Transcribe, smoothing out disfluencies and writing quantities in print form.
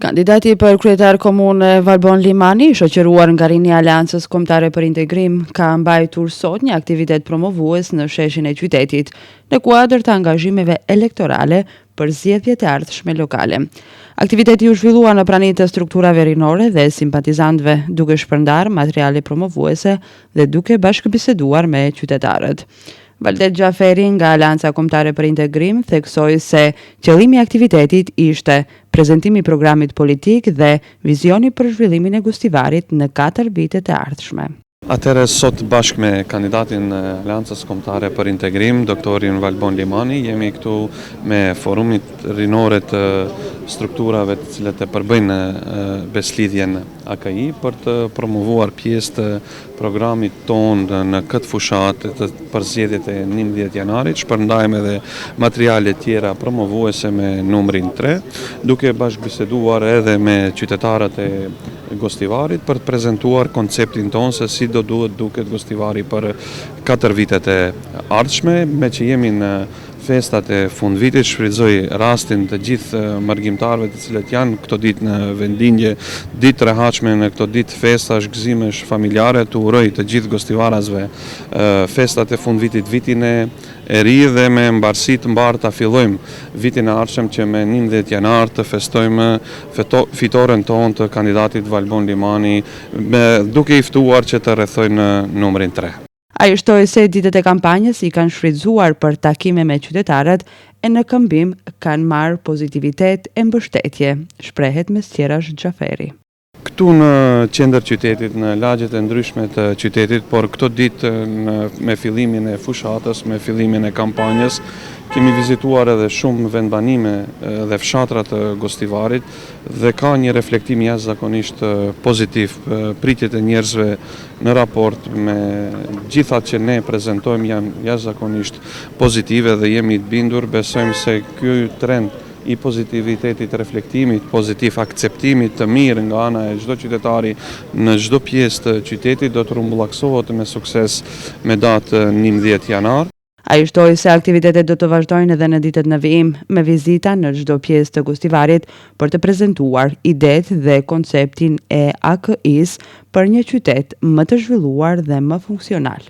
Kandidati për kryetar komune Valbon Limani, shoqëruar nga rinja e Aleancës Kombëtare për Integrim, ka mbajtur sot një aktivitet promovues në sheshin e qytetit, në kuadër të angazhimeve elektorale për zgjedhjet e ardhshme lokale. Aktiviteti u zhvillua në praninë të strukturave rinore dhe simpatizantëve, duke shpërndar materiale promovuese dhe duke bashkëbiseduar me qytetarët. Valdet Gjaferi nga Aleanca Kombëtare për Integrim theksoi se qëllimi i aktivitetit ishte prezantimi i programit politik dhe vizioni për zhvillimin e Gostivarit në 4 vitet e ardhshme. Atëherë sot bashkë me kandidatin e Aleancës Kombëtare për Integrim, doktorin Valbon Limani, jemi këtu me forumit rinore të strukturave të cilat e përbëjnë beslidhjen AKI për të promovuar pjesë të programit tonë në këtë fushat për zgjedhjet e 11 janarit. Shpërndajmë edhe materiale tjera promovuese me numrin 3, duke bashkëbiseduar edhe me qytetarët e Gostivarit për të prezentuar konceptin tonë se si do duhet duket Gostivari për 4 vitet e ardhshme, me që jemi në festat e fundvitit. Shfrytëzoj rastin të gjithë marrëgjimtarëve të cilët janë këto ditë në vendingje, ditë të rehatshme në këto ditë festash, gëzimesh familjare, të uroj të gjithë gostivarazve festat e fundvitit, vitin e ri dhe me mbarësi të mbarë ta fillojmë vitin e ardhshëm që me 11 janar të festojmë fitoren tonë të kandidatit Valbon Limani, duke i ftuar që të rrethojnë numrin 3. Ai shtoi se ditët e kampanjës i kanë shfrytzuar për takime me qytetarët e në këmbim kanë marrë pozitivitet e mbështetje, shprehet Mesqeras Gjaferi. Këtu në qendër qytetit, në lagjet e ndryshme të qytetit, por këto ditë me fillimin e fushatës, me fillimin e kampanjës, kemi vizituar edhe shumë vendbanime dhe fshatra të Gostivarit dhe ka një reflektim jashtëzakonisht pozitiv. Pritjet e njerëzve në raport me gjithat që ne prezantojmë janë jashtëzakonisht pozitive dhe jemi të bindur, besojmë se ky trend i pozitivitetit, reflektimit pozitiv, akceptimit të mirë nga ana e çdo qytetari në çdo pjesë të qytetit do të rrumbullaksohet me sukses me datë 11 janar. Ai shtoi se aktivitetet do të vazhdojnë edhe në ditët në vijim, me vizita në çdo pjesë të Gostivarit për të prezantuar idetë dhe konceptin e AKI-s për një qytet më të zhvilluar dhe më funksional.